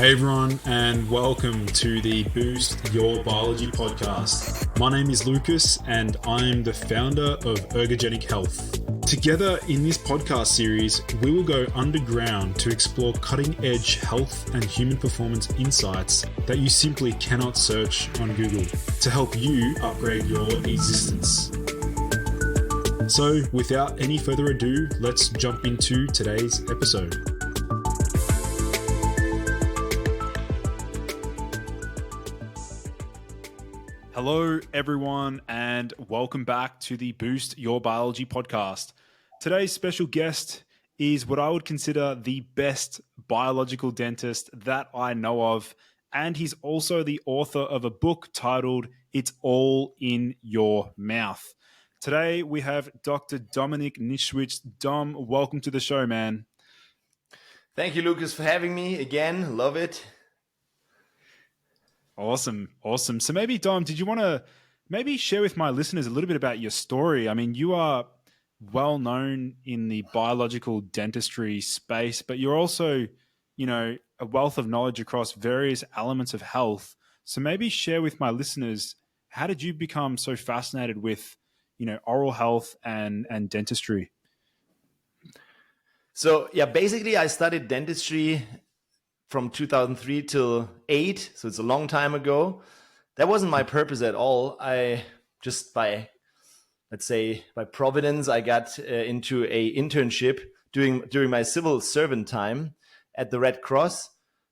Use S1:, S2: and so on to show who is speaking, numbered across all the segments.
S1: Hey everyone, and welcome to the Boost Your Biology podcast. My name is Lucas, and I'm the founder of Ergogenic Health. Together in this podcast series, we will go underground to explore cutting-edge health and human performance insights that you simply cannot search on Google to help you upgrade your existence. So, without any further ado, let's jump into today's episode. Hello, everyone, and welcome back to the Boost Your Biology podcast. Today's special guest is what I would consider the best biological dentist that I know of, and he's also the author of a book titled It's All in Your Mouth. Today, we have Dr. Dominik Nischwitz. Dom, welcome to the show, man.
S2: Thank you, Lucas, for having me again. Love it.
S1: Awesome. So maybe, Dom, did you want to maybe share with my listeners a little bit about your story? I mean, you are well known in the biological dentistry space, but you're also, a wealth of knowledge across various elements of health. So maybe share with my listeners, how did you become so fascinated with, oral health and dentistry?
S2: So, basically I studied dentistry from 2003 till 2008, so it's a long time ago. That wasn't my purpose at all. I just by providence, I got into a internship during my civil servant time at the Red Cross,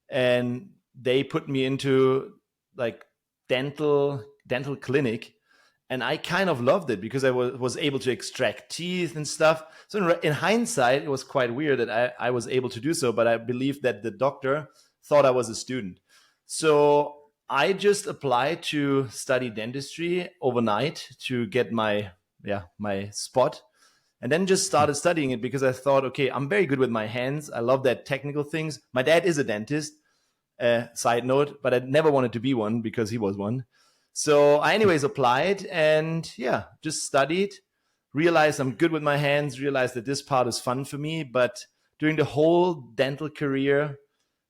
S2: and they put me into like dental clinic, and I kind of loved it because I was able to extract teeth and stuff. So in hindsight, it was quite weird that I was able to do so, but I believe that the doctor thought I was a student. So I just applied to study dentistry overnight to get my spot, and then just started studying it because I thought, okay, I'm very good with my hands. I love that technical things. My dad is a dentist, side note, but I never wanted to be one because he was one. So I anyways applied and just studied, realized I'm good with my hands, realized that this part is fun for me. But during the whole dental career,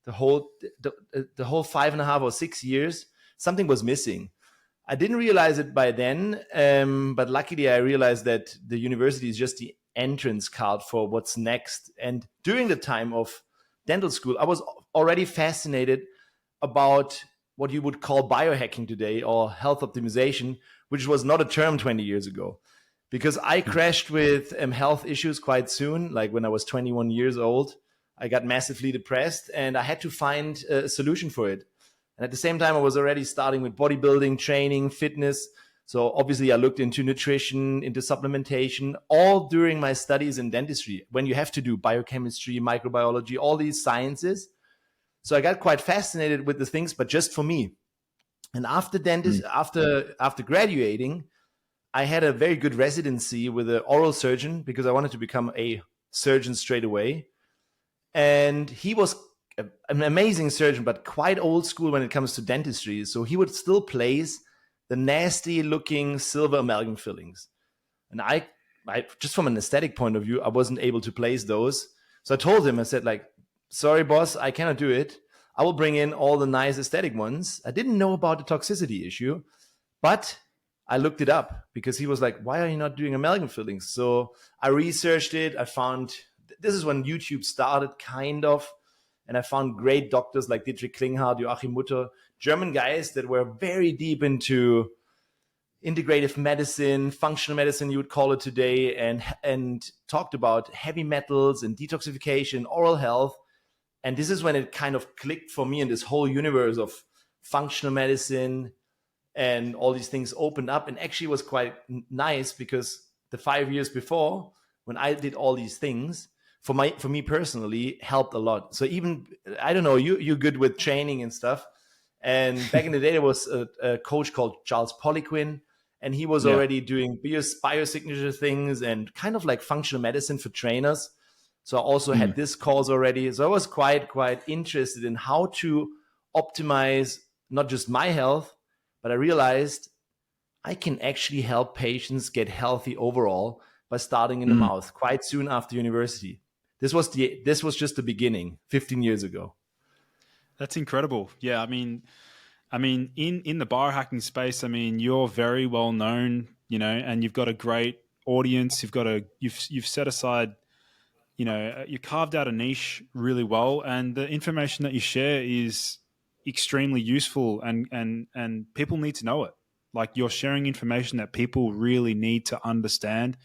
S2: the whole 5.5 or 6 years, something was missing. I didn't realize it by then, but luckily I realized that the university is just the entrance card for what's next. And during the time of dental school, I was already fascinated about what you would call biohacking today, or health optimization, which was not a term 20 years ago. Because I crashed with health issues quite soon, like when I was 21 years old. I got massively depressed and I had to find a solution for it. And at the same time, I was already starting with bodybuilding, training, fitness. So obviously I looked into nutrition, into supplementation, all during my studies in dentistry, when you have to do biochemistry, microbiology, all these sciences. So I got quite fascinated with the things, but just for me. And after after graduating, I had a very good residency with an oral surgeon because I wanted to become a surgeon straight away. And he was an amazing surgeon, but quite old school when it comes to dentistry. So he would still place the nasty looking silver amalgam fillings. And I just from an aesthetic point of view, I wasn't able to place those. So I told him, I said, sorry, boss, I cannot do it. I will bring in all the nice aesthetic ones. I didn't know about the toxicity issue, but I looked it up because he was like, why are you not doing amalgam fillings? So I researched it. I found, this is when YouTube started kind of, and I found great doctors like Dietrich Klinghardt, Joachim Mutter, German guys that were very deep into integrative medicine, functional medicine, you would call it today, and talked about heavy metals and detoxification, oral health. And this is when it kind of clicked for me in this whole universe of functional medicine, and all these things opened up. And actually it was quite nice because the 5 years before, when I did all these things, for me personally, helped a lot. So even, I don't know, you're good with training and stuff. And back in the day, there was a coach called Charles Poliquin, and he was already doing biosignature things and kind of like functional medicine for trainers. So I also had this course already. So I was quite interested in how to optimize not just my health, but I realized I can actually help patients get healthy overall by starting in the mouth quite soon after university. This was just the beginning 15 years ago.
S1: That's incredible. Yeah, I mean, in the biohacking space, I mean, you're very well known, you know, and you've got a great audience. You've set aside, you know, you carved out a niche really well, and the information that you share is extremely useful, and people need to know it. Like, you're sharing information that people really need to understand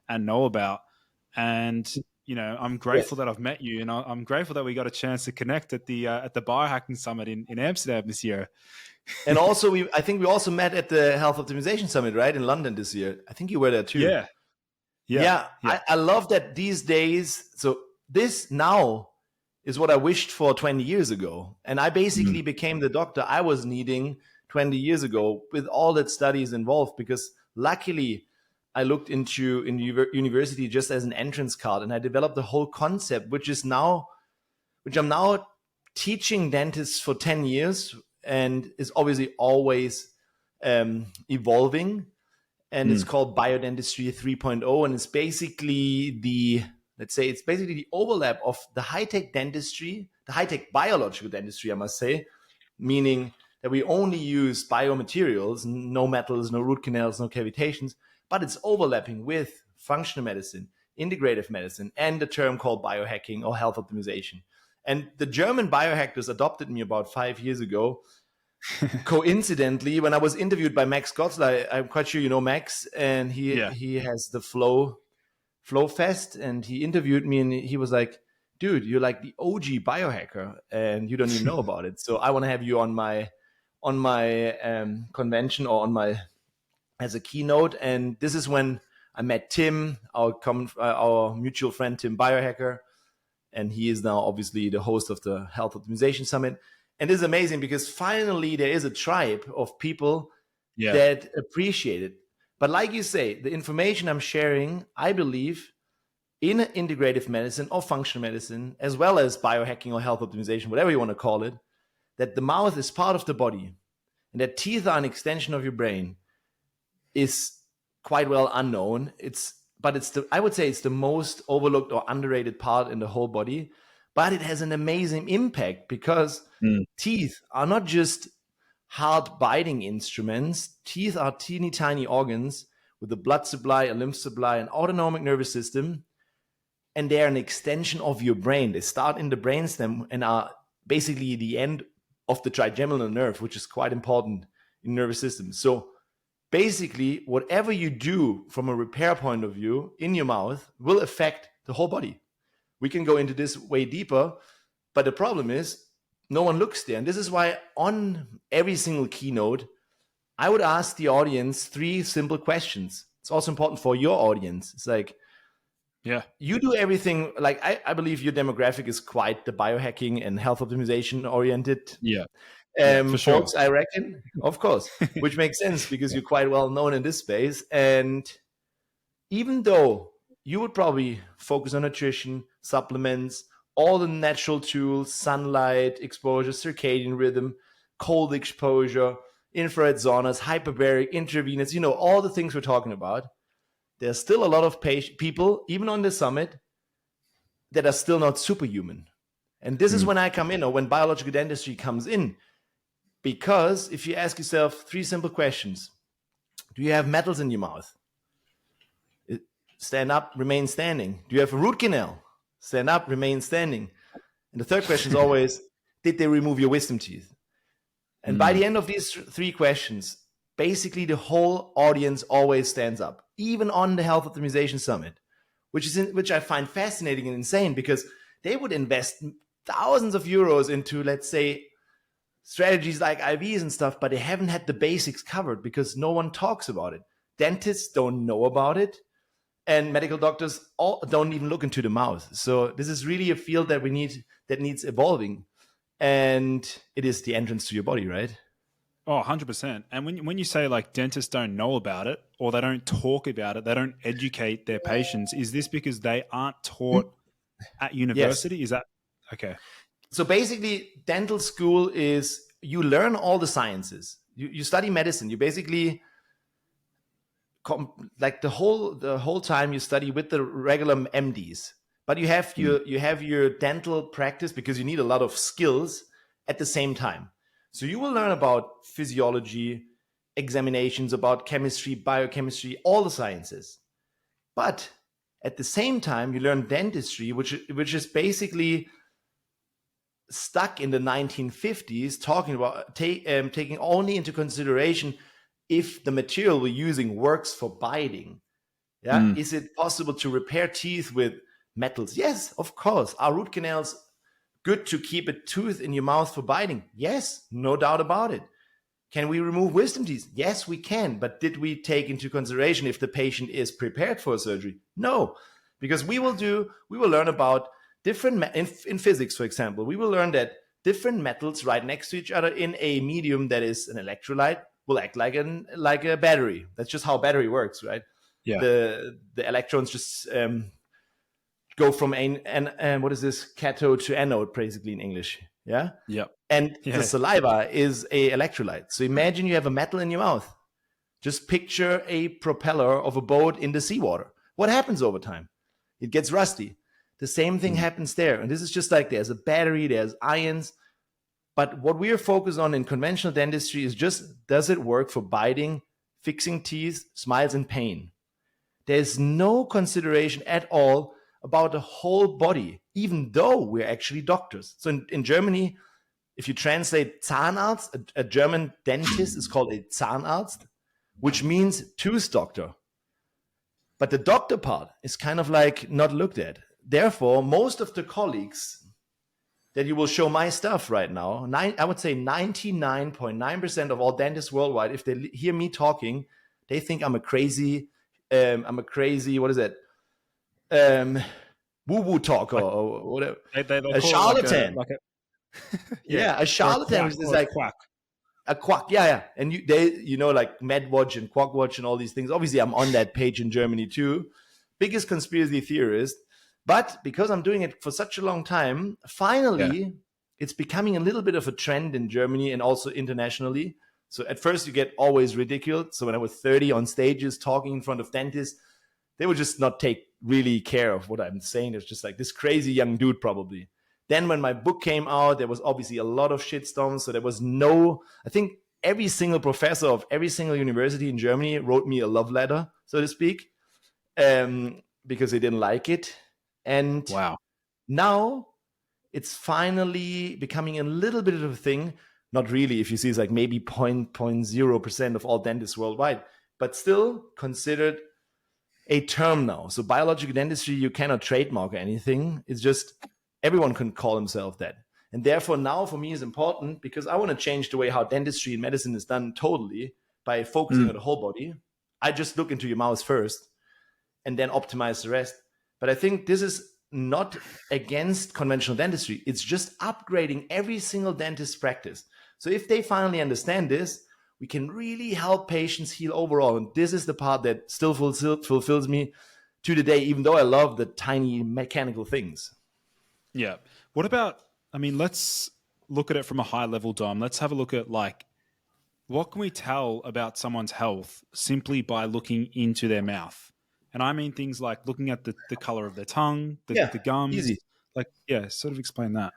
S1: and know about. And you know, I'm grateful
S2: Yes.
S1: that I've met you, and I'm grateful that we got a chance to connect at the biohacking summit in Amsterdam this year.
S2: And also, I think we also met at the Health Optimization Summit, right, in London this year. I think you were there too.
S1: Yeah, yeah,
S2: Yeah,
S1: yeah.
S2: I love that these days. So this now is what I wished for 20 years ago. And I basically became the doctor I was needing 20 years ago with all that studies involved, because luckily I looked into in university just as an entrance card, and I developed the whole concept, which I'm now teaching dentists for 10 years, and is obviously always evolving. And it's called Biodentistry 3.0. And it's basically it's basically the overlap of the high-tech dentistry, the high-tech biological dentistry, I must say, meaning that we only use biomaterials, no metals, no root canals, no cavitations, but it's overlapping with functional medicine, integrative medicine, and the term called biohacking or health optimization. And the German biohackers adopted me about 5 years ago. Coincidentally, when I was interviewed by Max Gotzler, I'm quite sure you know Max, and he has the Flow Fest, and he interviewed me, and he was like, "Dude, you're like the OG biohacker, and you don't even know about it. So I want to have you on my convention, or on my as a keynote." And this is when I met Tim, our mutual friend Tim Biohacker, and he is now obviously the host of the Health Optimization Summit. And this is amazing because finally there is a tribe of people that appreciate it. But like you say, the information I'm sharing, I believe, in integrative medicine or functional medicine, as well as biohacking or health optimization, whatever you want to call it, that the mouth is part of the body and that teeth are an extension of your brain is quite well unknown. I would say it's the most overlooked or underrated part in the whole body. But it has an amazing impact because teeth are not just hard biting instruments. Teeth are teeny tiny organs with a blood supply, a lymph supply, an autonomic nervous system, and they're an extension of your brain. They start in the brainstem and are basically the end of the trigeminal nerve, which is quite important in nervous system. So basically, whatever you do from a repair point of view in your mouth will affect the whole body. We can go into this way deeper, but the problem is no one looks there. And this is why on every single keynote, I would ask the audience 3 simple questions. It's also important for your audience. It's like, you do everything. Like, I believe your demographic is quite the biohacking and health optimization oriented
S1: for sure.
S2: folks, I reckon, of course, which makes sense because you're quite well known in this space. And even though you would probably focus on nutrition, supplements, all the natural tools, sunlight exposure, circadian rhythm, cold exposure, infrared saunas, hyperbaric, intravenous, all the things we're talking about. There's still a lot of people, even on the summit, that are still not superhuman. And this is when I come in, or when biological dentistry comes in. Because if you ask yourself 3 simple questions: do you have metals in your mouth? Stand up, remain standing. Do you have a root canal? Stand up, remain standing. And the third question is always, did they remove your wisdom teeth? And by the end of these 3 questions, basically the whole audience always stands up, even on the Health Optimization Summit, which I find fascinating and insane, because they would invest thousands of euros into, let's say, strategies like IVs and stuff, but they haven't had the basics covered because no one talks about it. Dentists don't know about it. And medical doctors don't even look into the mouth. So this is really a field that needs evolving. And it is the entrance to your body, right?
S1: Oh, 100%. And when you say like dentists don't know about it, or they don't talk about it, they don't educate their patients, is this because they aren't taught at university? Yes. Is that okay?
S2: So basically, dental school is, you learn all the sciences. You study medicine. You basically, like the whole time you study with the regular MDs, but you have your dental practice because you need a lot of skills, at the same time. So you will learn about physiology, examinations, about chemistry, biochemistry, all the sciences. But at the same time, you learn dentistry, which is basically stuck in the 1950s, talking about taking only into consideration if the material we're using works for biting. Yeah, is it possible to repair teeth with metals? Yes, of course. Are root canals good to keep a tooth in your mouth for biting? Yes, no doubt about it. Can we remove wisdom teeth? Yes, we can. But did we take into consideration if the patient is prepared for surgery? No, because we will learn about different, in physics, for example, we will learn that different metals right next to each other in a medium that is an electrolyte will act like a battery. That's just how battery works, right?
S1: Yeah.
S2: The electrons just go from what is this, cathode to anode, basically, in English. Yeah.
S1: Yeah.
S2: And the saliva is a electrolyte. So imagine you have a metal in your mouth. Just picture a propeller of a boat in the seawater. What happens over time? It gets rusty. The same thing happens there. And this is just like there's a battery, there's ions. But what we are focused on in conventional dentistry is just, does it work for biting, fixing teeth, smiles, and pain? There's no consideration at all about the whole body, even though we're actually doctors. So in Germany, if you translate Zahnarzt, a German dentist is called a Zahnarzt, which means tooth doctor. But the doctor part is kind of like not looked at. Therefore, most of the colleagues that you will show my stuff right now, I would say 99.9% of all dentists worldwide, if they hear me talking, they think I'm a crazy, what is that? Woo-woo talker or whatever.
S1: They
S2: a charlatan.
S1: Yeah,
S2: a charlatan, which is like
S1: quack.
S2: A quack, yeah. And like MedWatch and QuackWatch and all these things. Obviously, I'm on that page in Germany too. Biggest conspiracy theorist. But because I'm doing it for such a long time, finally, it's becoming a little bit of a trend in Germany and also internationally. So at first, you get always ridiculed. So when I was 30 on stages talking in front of dentists, they would just not take really care of what I'm saying. It's just like this crazy young dude probably. Then when my book came out, there was obviously a lot of shitstorms. So there was I think every single professor of every single university in Germany wrote me a love letter, so to speak, because they didn't like it. And now it's finally becoming a little bit of a thing. Not really, if you see, it's like maybe 0.0% of all dentists worldwide, but still considered a term now. So biological dentistry, you cannot trademark or anything. It's just everyone can call himself that. And therefore now for me is important because I want to change the way how dentistry and medicine is done totally by focusing on the whole body. I just look into your mouth first and then optimize the rest. But I think this is not against conventional dentistry. It's just upgrading every single dentist's practice. So if they finally understand this, we can really help patients heal overall. And this is the part that still fulfills me to the day, even though I love the tiny mechanical things.
S1: Yeah. What about, let's look at it from a high level, Dom. Let's have a look at what can we tell about someone's health simply by looking into their mouth? And I mean things like looking at the color of their tongue, the gums.
S2: Easy.
S1: Sort of explain that.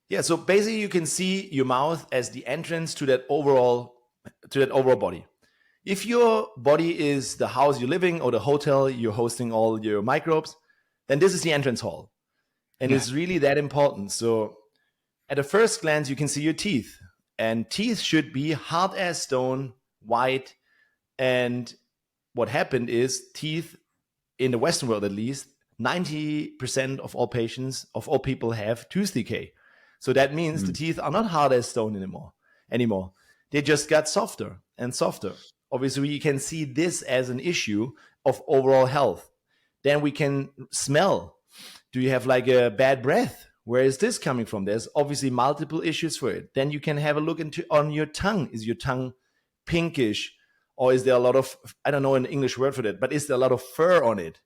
S2: Yeah, so basically you can see your mouth as the entrance to that overall body. If your body is the house you're living or the hotel you're hosting all your microbes, then this is the entrance hall. And it's really that important. So at a first glance, you can see your teeth. And teeth should be hard as stone, white. And what happened is teeth, in the Western world at least, 90% of all people have tooth decay. So that means the teeth are not hard as stone anymore. They just got softer and softer. Obviously, we can see this as an issue of overall health. Then we can smell. Do you have a bad breath? Where is this coming from? There's obviously multiple issues for it. Then you can have a look on your tongue. Is your tongue pinkish? Or is there a lot of, I don't know an English word for that, but is there a lot of fur on it?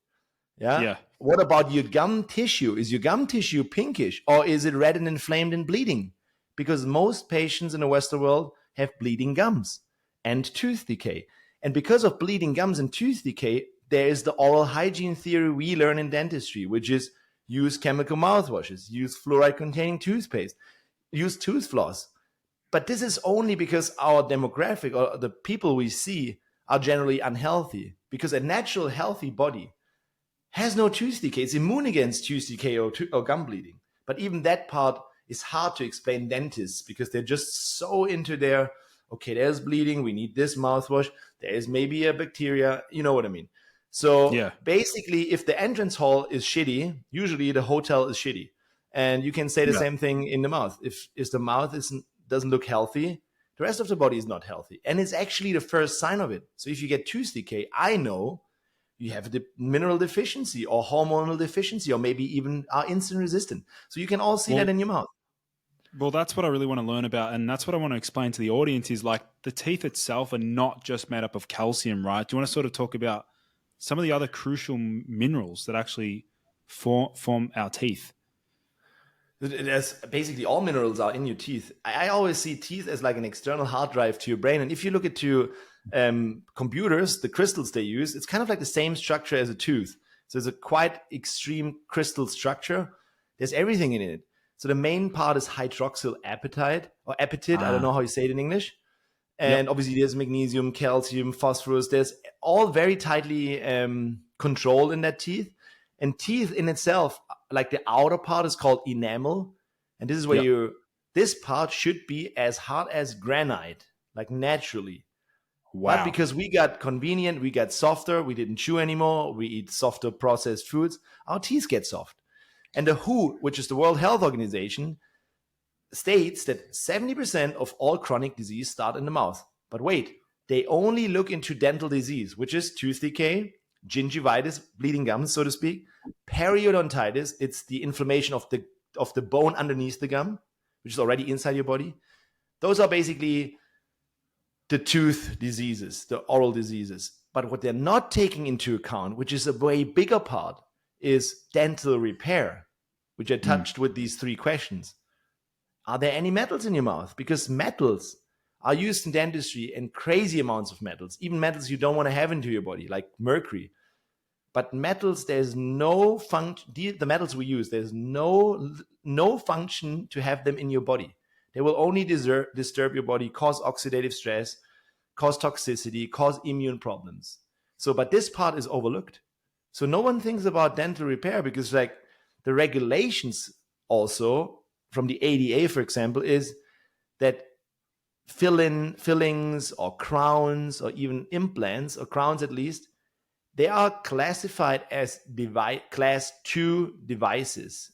S2: Yeah. What about your gum tissue? Is your gum tissue pinkish? Or is it red and inflamed and bleeding? Because most patients in the Western world have bleeding gums and tooth decay. And because of bleeding gums and tooth decay, there is the oral hygiene theory we learn in dentistry, which is use chemical mouthwashes, use fluoride-containing toothpaste, use tooth floss. But this is only because our demographic or the people we see are generally unhealthy, because a natural healthy body has no tooth decay. It's immune against tooth decay or gum bleeding. But even that part is hard to explain dentists, because they're just so into their, okay, there's bleeding, we need this mouthwash, there is maybe a bacteria, you know what I mean? So basically, if the entrance hall is shitty, usually the hotel is shitty. And you can say the same thing in the mouth. If the mouth doesn't look healthy, the rest of the body is not healthy. And it's actually the first sign of it. So if you get tooth decay, I know you have a mineral deficiency or hormonal deficiency, or maybe even are insulin resistant. So you can all see that in your mouth.
S1: Well, that's what I really want to learn about. And that's what I want to explain to the audience is, like, the teeth itself are not just made up of calcium, right? Do you want to sort of talk about some of the other crucial minerals that actually form our teeth?
S2: There's basically all minerals are in your teeth. I always see teeth as like an external hard drive to your brain. And if you look into computers, the crystals they use, it's kind of like the same structure as a tooth. So it's a quite extreme crystal structure. There's everything in it. So the main part is hydroxylapatite or apatite. I don't know how you say it in English. And obviously there's magnesium, calcium, phosphorus. There's all very tightly controlled in that teeth. And teeth in itself, like the outer part is called enamel. And this is where this part should be as hard as granite, like naturally. Wow. But because we got convenient, we got softer, we didn't chew anymore, we eat softer processed foods, our teeth get soft. And the WHO, which is the World Health Organization, states that 70% of all chronic disease start in the mouth. But wait, they only look into dental disease, which is tooth decay, gingivitis, bleeding gums, so to speak, periodontitis. It's the inflammation of the bone underneath the gum, which is already inside your body. Those are basically the tooth diseases, the oral diseases. But what they're not taking into account, which is a way bigger part, is dental repair, which I touched with these 3 questions. Are there any metals in your mouth? Because metals are used in dentistry, and crazy amounts of metals, even metals you don't want to have into your body, like mercury. But metals, there's no function. The metals we use, there's no function to have them in your body. They will only disturb your body, cause oxidative stress, cause toxicity, cause immune problems. So, but this part is overlooked. So no one thinks about dental repair, because like the regulations also from the ADA, for example, is that fillings or crowns or even implants, or crowns at least, they are classified as class 2 devices,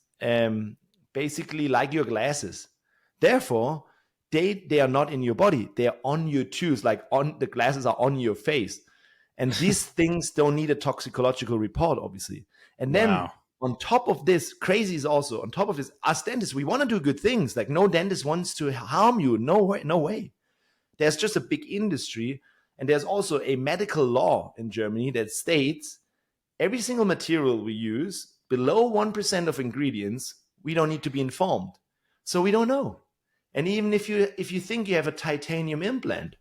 S2: basically like your glasses. Therefore, they are not in your body. They are on your tooth, like the glasses are on your face. And these things don't need a toxicological report, obviously. And then on top of this, crazy is also, on top of this, us dentists, we want to do good things. Like no dentist wants to harm you. No way. There's just a big industry. And there's also a medical law in Germany that states every single material we use, below 1% of ingredients, we don't need to be informed. So we don't know. And even if you think you have a titanium implant,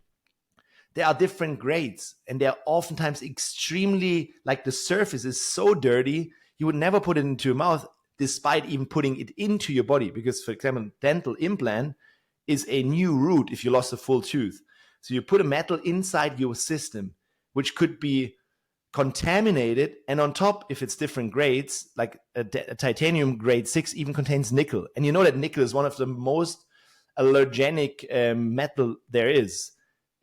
S2: there are different grades, and they're oftentimes extremely, like the surface is so dirty, you would never put it into your mouth, despite even putting it into your body. Because, for example, dental implant is a new root if you lost a full tooth. So you put a metal inside your system, which could be contaminated. And on top, if it's different grades, like a titanium grade 6 even contains nickel. And you know that nickel is one of the most allergenic metal there is.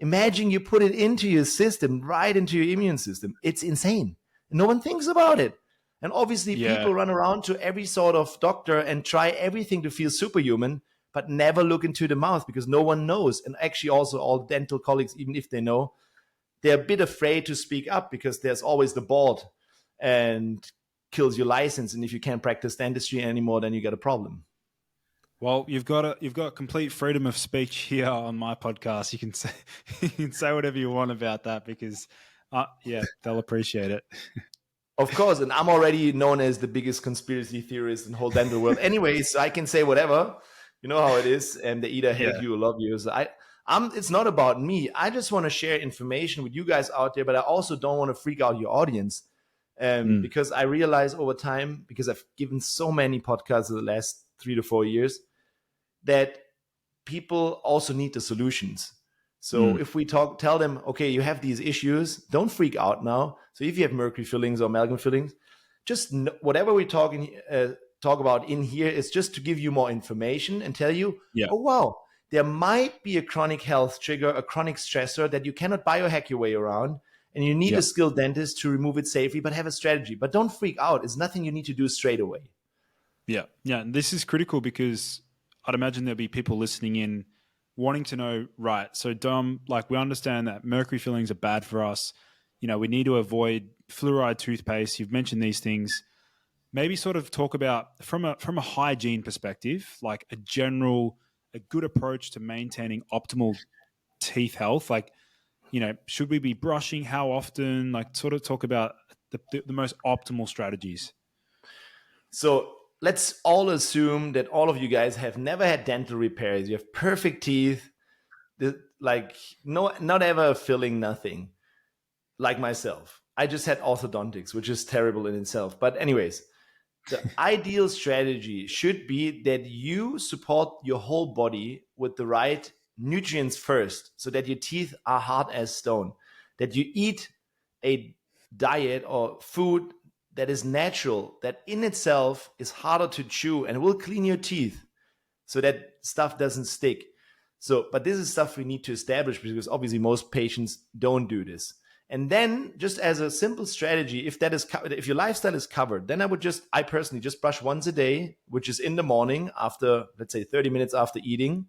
S2: Imagine you put it into your system, right into your immune system. It's insane. No one thinks about it. And obviously people run around to every sort of doctor and try everything to feel superhuman, but never look into the mouth, because no one knows. And actually also all dental colleagues, even if they know, they're a bit afraid to speak up, because there's always the board and kills your license. And if you can't practice dentistry anymore, then you got a problem.
S1: Well, you've got complete freedom of speech here on my podcast. You can say whatever you want about that, because they'll appreciate it.
S2: Of course, and I'm already known as the biggest conspiracy theorist in the whole dental world. Anyways, so I can say whatever. You know how it is, and they either hate you or love you. So it's not about me. I just want to share information with you guys out there, but I also don't want to freak out your audience, because I realize over time, because I've given so many podcasts in the last 3 to 4 years, that people also need the solutions. So if we tell them, okay, you have these issues, don't freak out now. So if you have mercury fillings or amalgam fillings, just whatever we talk about in here is just to give you more information and tell you, oh, wow, there might be a chronic health trigger, a chronic stressor that you cannot biohack your way around. And you need a skilled dentist to remove it safely, but have a strategy. But don't freak out. It's nothing you need to do straight away.
S1: Yeah. Yeah. And this is critical because I'd imagine there'll be people listening in wanting to know, right, so Dom, like we understand that mercury fillings are bad for us. You know, we need to avoid fluoride toothpaste. You've mentioned these things. Maybe sort of talk about from a hygiene perspective, like a good approach to maintaining optimal teeth health. Like, you know, should we be brushing? How often? Like, sort of talk about the most optimal strategies.
S2: So let's all assume that all of you guys have never had dental repairs. You have perfect teeth, like not ever a filling, nothing. Like myself, I just had orthodontics, which is terrible in itself. But anyways, the ideal strategy should be that you support your whole body with the right nutrients first, so that your teeth are hard as stone, that you eat a diet or food that is natural, that in itself is harder to chew and will clean your teeth so that stuff doesn't stick. So, but this is stuff we need to establish because obviously most patients don't do this. And then just as a simple strategy, if your lifestyle is covered, then I personally just brush once a day, which is in the morning after, let's say 30 minutes after eating.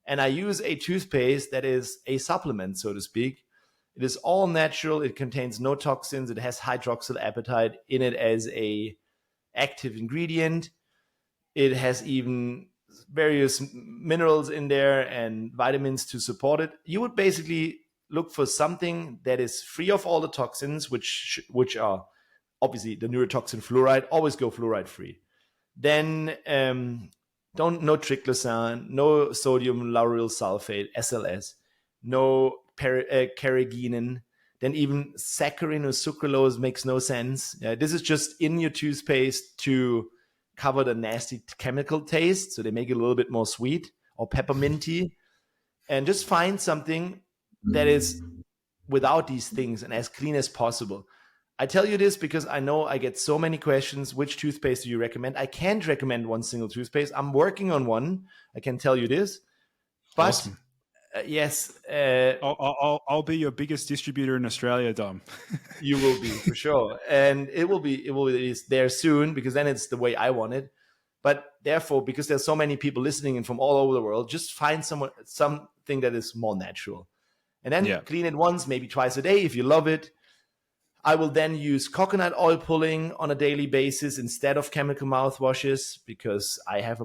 S2: And I use a toothpaste that is a supplement, so to speak. It is all natural. It contains no toxins. It has hydroxyapatite in it as a active ingredient. It has even various minerals in there and vitamins to support it. You would basically look for something that is free of all the toxins, which are obviously the neurotoxin fluoride. Always go fluoride free. Then no triclosan, no sodium lauryl sulfate, SLS, no carrageenan. Then even saccharin or sucralose makes no sense. This is just in your toothpaste to cover the nasty chemical taste, so they make it a little bit more sweet or pepperminty. And just find something that is without these things and as clean as possible. I tell you this because I know I get so many questions. Which toothpaste do you recommend? I can't recommend one single toothpaste. I'm working on one. I can tell you this. But
S1: awesome.
S2: Yes.
S1: I'll be your biggest distributor in Australia, Dom.
S2: You will be, for sure. And it will be there soon, because then it's the way I want it. But therefore, because there's so many people listening in from all over the world, just find something that is more natural. And then clean it once, maybe twice a day if you love it. I will then use coconut oil pulling on a daily basis instead of chemical mouthwashes, because I have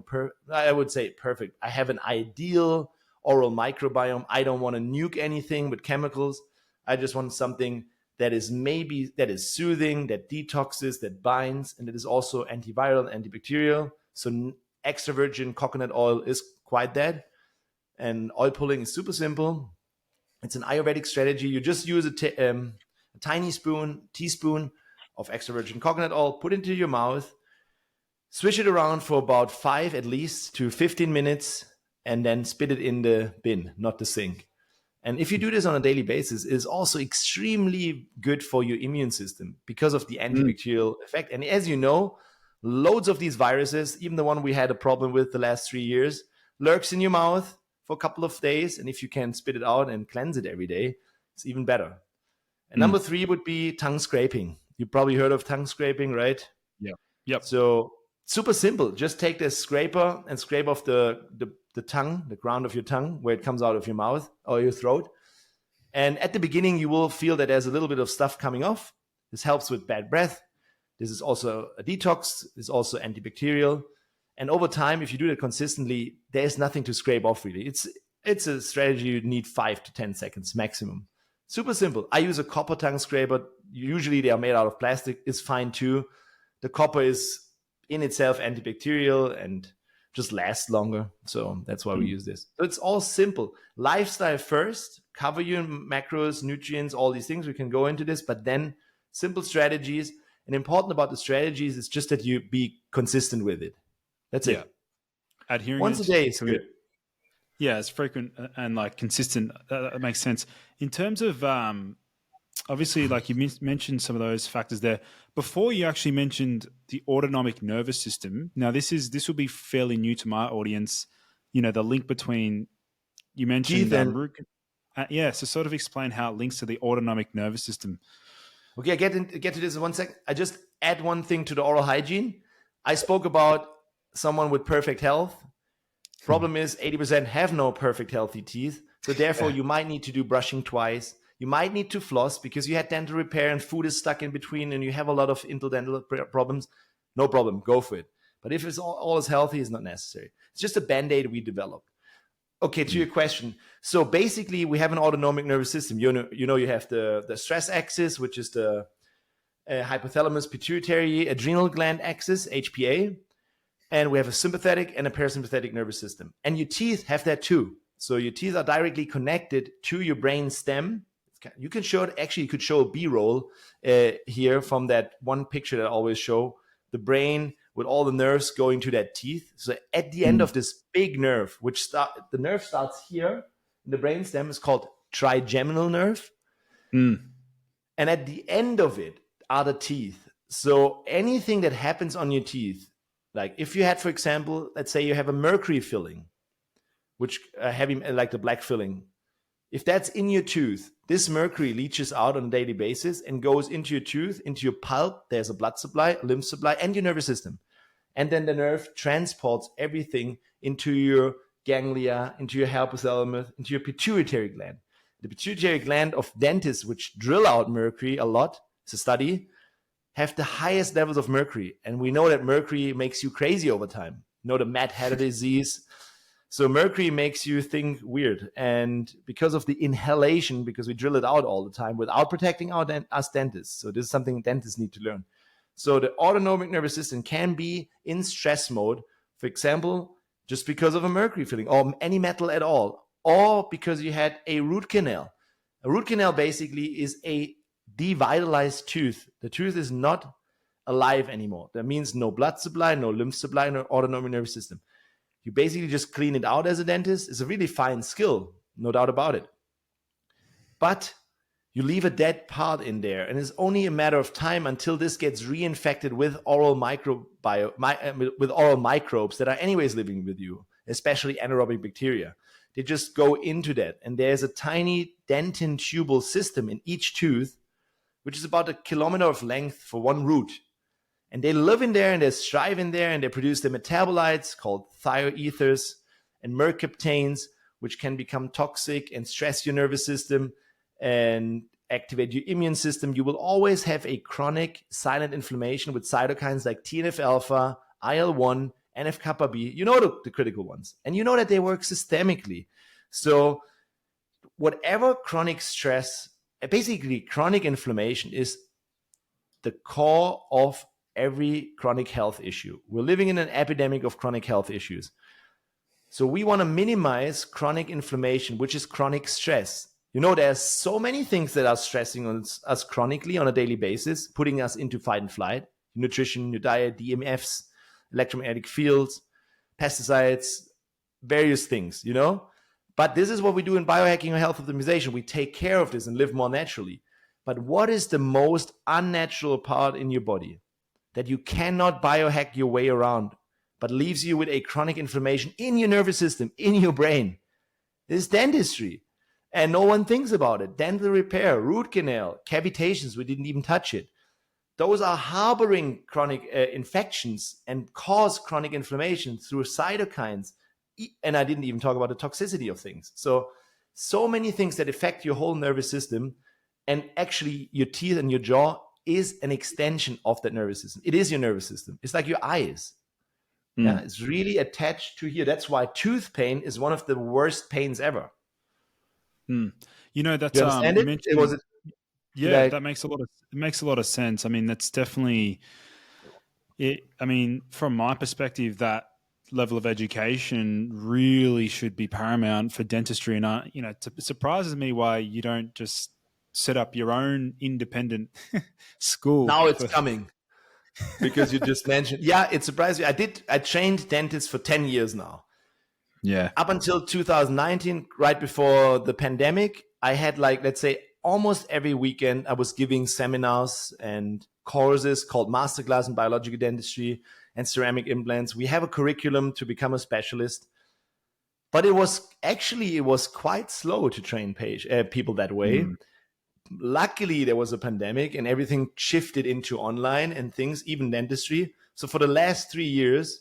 S2: I would say perfect. I have an ideal oral microbiome. I don't want to nuke anything with chemicals. I just want something that is soothing, that detoxes, that binds, and that is also antiviral, antibacterial. So extra virgin coconut oil is quite that. And oil pulling is super simple. It's an Ayurvedic strategy. You just use a tiny teaspoon of extra virgin coconut oil, put it into your mouth, swish it around for about 5 at least to 15 minutes, and then spit it in the bin, not the sink. And if you do this on a daily basis, it is also extremely good for your immune system because of the antibacterial effect. And as you know, loads of these viruses, even the one we had a problem with the last 3 years, lurks in your mouth for a couple of days. And if you can spit it out and cleanse it every day, it's even better. And number 3 would be tongue scraping. You probably heard of tongue scraping, right?
S1: Yeah. Yep.
S2: So super simple. Just take this scraper and scrape off the tongue, the ground of your tongue, where it comes out of your mouth or your throat. And at the beginning, you will feel that there's a little bit of stuff coming off. This helps with bad breath. This is also a detox. It's also antibacterial. And over time, if you do that consistently, there's nothing to scrape off really. It's a strategy you need 5 to 10 seconds maximum. Super simple. I use a copper tongue scraper. Usually they are made out of plastic. It's fine too. The copper is in itself antibacterial and just lasts longer. So that's why we use this. So it's all simple. Lifestyle first, cover your macros, nutrients, all these things. We can go into this, but then simple strategies. And important about the strategies is just that you be consistent with it. That's it.
S1: Adhering
S2: once a day is good.
S1: Yeah, it's frequent and like consistent. That makes sense. In terms of obviously, like you mentioned some of those factors there. Before you actually mentioned the autonomic nervous system. Now, this will be fairly new to my audience. You know, the link between you
S2: Teeth
S1: mentioned
S2: and
S1: yeah. So sort of explain how it links to the autonomic nervous system.
S2: okay, I get to this in 1 second. I just add one thing to the oral hygiene. I spoke about someone with perfect health. Problem is 80% have no perfect healthy teeth. So therefore you might need to do brushing twice. You might need to floss because you had dental repair and food is stuck in between and you have a lot of interdental problems. No problem, go for it. But if it's all is healthy, it's not necessary. It's just a band-aid we developed. Okay, to your question. So basically we have an autonomic nervous system. You know you have the stress axis, which is the hypothalamus pituitary adrenal gland axis, HPA. And we have a sympathetic and a parasympathetic nervous system. And your teeth have that too. So your teeth are directly connected to your brain stem. You can show it, actually you could show a B-roll here from that one picture that I always show, the brain with all the nerves going to that teeth. So at the end of this big nerve, the nerve starts here, the brain stem is called trigeminal nerve. And at the end of it are the teeth. So anything that happens on your teeth, like if you had, for example, let's say you have a mercury filling, which heavy, like the black filling. If that's in your tooth, this mercury leaches out on a daily basis and goes into your tooth, into your pulp. There's a blood supply, a lymph supply, and your nervous system. And then the nerve transports everything into your ganglia, into your hypothalamus, into your pituitary gland. The pituitary gland of dentists, which drill out mercury a lot, it's a study, have the highest levels of mercury. And we know that mercury makes you crazy over time. You know, the Mad Hatter disease. So mercury makes you think weird. And because of the inhalation, because we drill it out all the time without protecting us dentists. So this is something dentists need to learn. So the autonomic nervous system can be in stress mode, for example, just because of a mercury filling or any metal at all, or because you had a root canal. A root canal basically is a devitalized tooth. The tooth is not alive anymore. That means no blood supply, no lymph supply, no autonomic nervous system. You basically just clean it out as a dentist. It's a really fine skill, no doubt about it. But you leave a dead part in there, and it's only a matter of time until this gets reinfected with oral microbes that are anyways living with you, especially anaerobic bacteria. They just go into that, and there's a tiny dentin tubal system in each tooth, which is about 1 kilometer of length for one root. And they live in there and they strive in there and they produce the metabolites called thioethers and mercaptanes, which can become toxic and stress your nervous system and activate your immune system. You will always have a chronic silent inflammation with cytokines like TNF-alpha, IL-1, NF-kappa B. You know the critical ones. And you know that they work systemically. So whatever chronic stress, basically chronic inflammation is the core of every chronic health issue. We're living in an epidemic of chronic health issues. So we want to minimize chronic inflammation, which is chronic stress. You know, there's so many things that are stressing us chronically on a daily basis, putting us into fight and flight. Nutrition, your diet, DMFs, electromagnetic fields, pesticides, various things, you know? But this is what we do in biohacking or health optimization. We take care of this and live more naturally. But what is the most unnatural part in your body that you cannot biohack your way around, but leaves you with a chronic inflammation in your nervous system, in your brain? This is dentistry. And no one thinks about it. Dental repair, root canal, cavitations, we didn't even touch it. Those are harboring chronic infections and cause chronic inflammation through cytokines. And I didn't even talk about the toxicity of things. So many things that affect your whole nervous system. And actually, your teeth and your jaw is an extension of that nervous system. It is your nervous system. It's like your eyes. Yeah, it's really attached to here. That's why tooth pain is one of the worst pains ever.
S1: You know, that's
S2: you understand it?
S1: Yeah, that makes a lot of sense. I mean, that's definitely it. I mean, from my perspective, that level of education really should be paramount for dentistry. And it surprises me why you don't just set up your own independent school.
S2: Now it's coming because you just mentioned. Yeah, it surprised me. I trained dentists for 10 years now.
S1: Yeah.
S2: Up until 2019, right before the pandemic, I had like, let's say, almost every weekend I was giving seminars and courses called Masterclass in Biological Dentistry and Ceramic Implants. We have a curriculum to become a specialist, but it was quite slow to train people that way. Luckily, there was a pandemic and everything shifted into online and things, even dentistry. So for the last 3 years,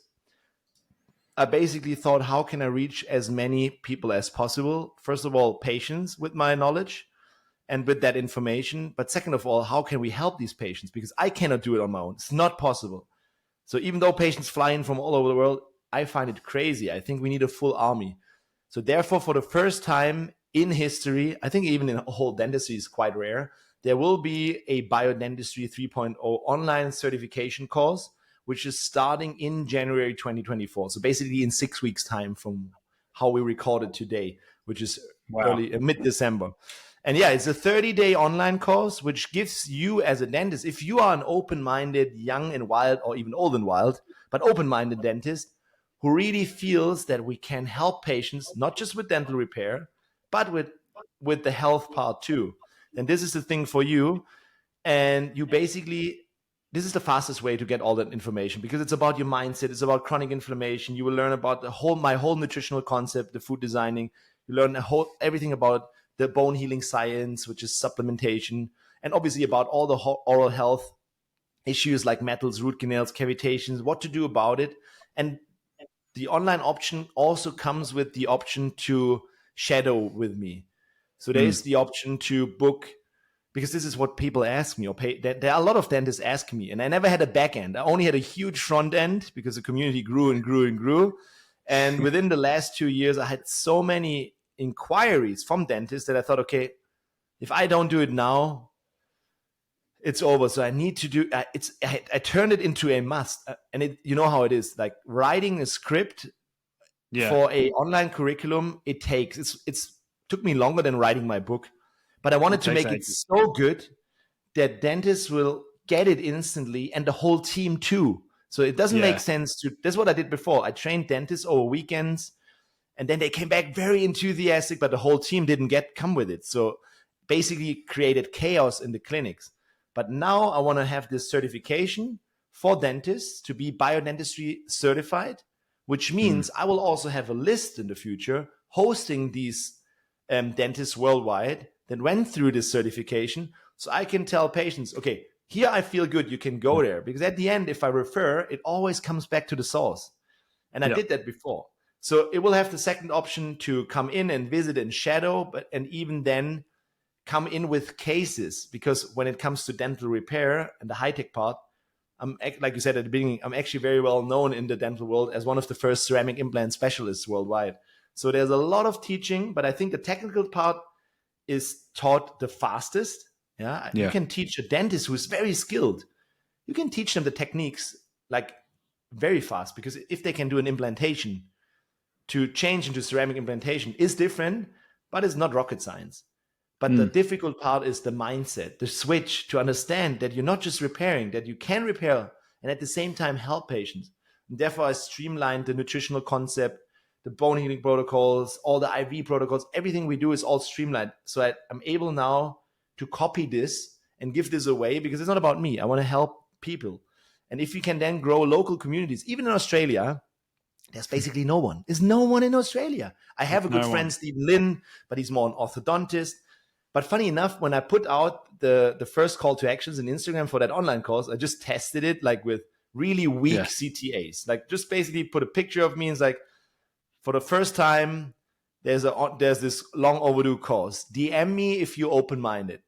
S2: I basically thought, how can I reach as many people as possible? First of all, patients with my knowledge and with that information. But second of all, how can we help these patients? Because I cannot do it on my own. It's not possible. So even though patients fly in from all over the world, I find it crazy. I think we need a full army. So therefore, for the first time in history, I think even in whole dentistry is quite rare, there will be a Biodentistry 3.0 online certification course, which is starting in January 2024. So basically in 6 weeks' time from how we recorded today, which is mid-December. And yeah, it's a 30-day online course, which gives you as a dentist, if you are an open-minded, young and wild, or even old and wild, but open-minded dentist who really feels that we can help patients, not just with dental repair, but with the health part too, then this is the thing for you. And you basically, this is the fastest way to get all that information because it's about your mindset. It's about chronic inflammation. You will learn about my whole nutritional concept, the food designing. You learn everything about the bone healing science, which is supplementation, and obviously about all the oral health issues like metals, root canals, cavitations, what to do about it. And the online option also comes with the option to shadow with me. So there's the option to book, because this is what people ask me or pay. There are a lot of dentists asking me, and I never had a back end. I only had a huge front end because the community grew and grew and grew. And within the last 2 years, I had so many inquiries from dentists that I thought, okay, if I don't do it now, it's over. So I need to do I turned it into a must. And you know how it is, like writing a script for a online curriculum, it's took me longer than writing my book, but I wanted to make it so good that dentists will get it instantly and the whole team too. So it doesn't make sense that's what I did before. I trained dentists over weekends and then they came back very enthusiastic, but the whole team didn't come with it. So basically created chaos in the clinics. But now I want to have this certification for dentists to be biodentistry certified, which means I will also have a list in the future hosting these dentists worldwide that went through this certification. So I can tell patients, okay, here I feel good, you can go there. Because at the end, if I refer, it always comes back to the source. And I did that before. So it will have the second option to come in and visit and shadow, and even then come in with cases, because when it comes to dental repair and the high-tech part, like you said at the beginning, I'm actually very well known in the dental world as one of the first ceramic implant specialists worldwide. So there's a lot of teaching, but I think the technical part is taught the fastest. You can teach a dentist who's very skilled. You can teach them the techniques like very fast, because if they can do an implantation, to change into ceramic implantation is different, but it's not rocket science. But the difficult part is the mindset, the switch to understand that you're not just repairing, that you can repair and at the same time help patients. And therefore, I streamlined the nutritional concept, the bone healing protocols, all the IV protocols, everything we do is all streamlined. So I'm able now to copy this and give this away, because it's not about me. I want to help people. And if you can then grow local communities, even in Australia, there's basically no one. There's no one in Australia. I have a good friend, Stephen Lin, but he's more an orthodontist. But funny enough, when I put out the first call to actions in Instagram for that online course, I just tested it like with really weak CTAs. Like just basically put a picture of me and it's like, for the first time, there's this long overdue course. DM me if you're open-minded.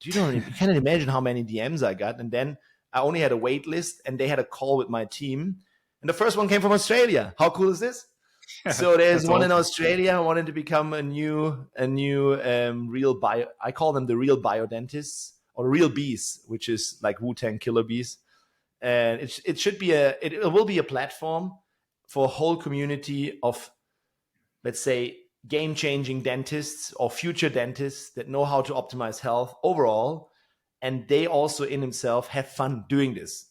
S2: You cannot imagine how many DMs I got. And then I only had a wait list and they had a call with my team. And the first one came from Australia. How cool is this? So there's one in Australia who wanted to become a new real bio. I call them the real biodentists or real bees, which is like Wu-Tang Killer Bees. And it will be a platform for a whole community of, let's say, game-changing dentists or future dentists that know how to optimize health overall. And they also in themselves have fun doing this.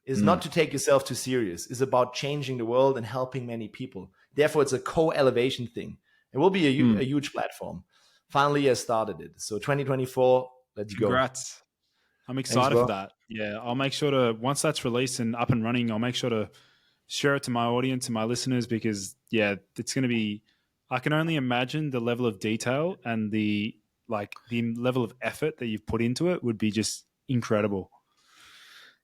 S2: It's not to take yourself too serious. It's about changing the world and helping many people. Therefore, it's a co-elevation thing. It will be a huge platform. Finally, I started it. So 2024, let's go.
S1: Congrats. I'm excited for that. Yeah, I'll make sure to, once that's released and up and running, I'll make sure to share it to my audience and my listeners, because yeah, it's going to be, I can only imagine the level of detail and the level of effort that you've put into it would be just incredible.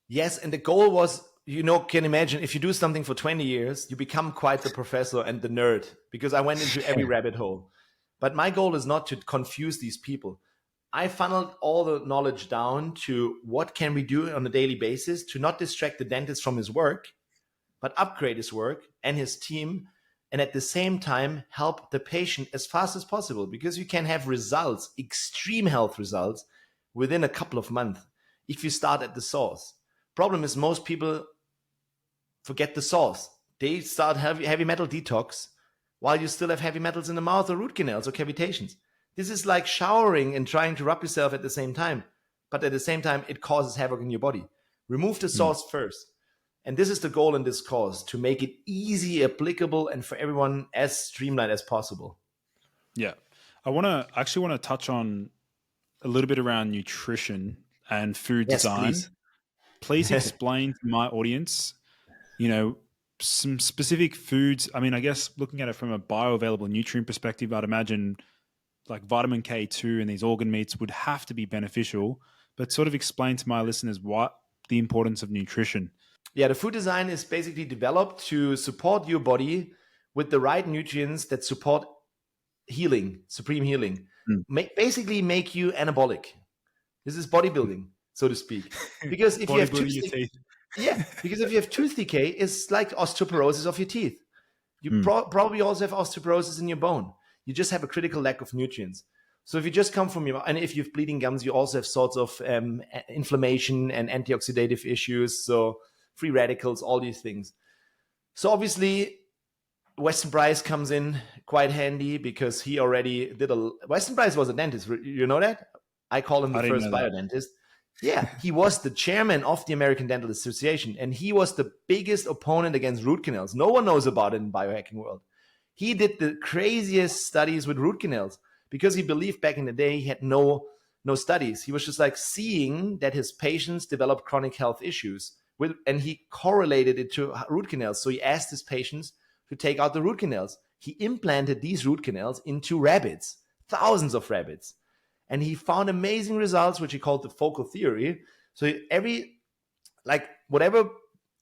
S2: Yes, and the goal was, can imagine if you do something for 20 years, you become quite the professor and the nerd, because I went into every rabbit hole. But my goal is not to confuse these people. I funneled all the knowledge down to what can we do on a daily basis to not distract the dentist from his work, but upgrade his work and his team, and at the same time help the patient as fast as possible, because you can have results, extreme health results, within a couple of months if you start at the source. Problem is, most people forget the source. They start heavy metal detox while you still have heavy metals in the mouth or root canals or cavitations. This is like showering and trying to rub yourself at the same time. But at the same time, it causes havoc in your body. Remove the source first. And this is the goal in this course, to make it easy, applicable, and for everyone as streamlined as possible.
S1: Yeah. I want to touch on a little bit around nutrition and food design. Please explain to my audience, some specific foods. I mean, I guess looking at it from a bioavailable nutrient perspective, I'd imagine like vitamin K2 and these organ meats would have to be beneficial, but sort of explain to my listeners what the importance of nutrition.
S2: Yeah, the food design is basically developed to support your body with the right nutrients that support healing, supreme healing. Basically make you anabolic. This is bodybuilding, so to speak. Because if you have because if you have tooth decay, it's like osteoporosis of your teeth. You probably also have osteoporosis in your bone. You just have a critical lack of nutrients. So if you just come from and if you have bleeding gums, you also have sorts of inflammation and antioxidative issues. So free radicals, all these things. So obviously, Weston Price comes in quite handy, because he already did Weston Price was a dentist. You know that? I call him the first biodentist. Yeah, he was the chairman of the American Dental Association, and he was the biggest opponent against root canals. No one knows about it in biohacking world. He did the craziest studies with root canals, because he believed back in the day he had no studies. He was just like seeing that his patients developed chronic health issues, and he correlated it to root canals. So he asked his patients to take out the root canals. He implanted these root canals into rabbits, thousands of rabbits. And he found amazing results, which he called the focal theory. So whatever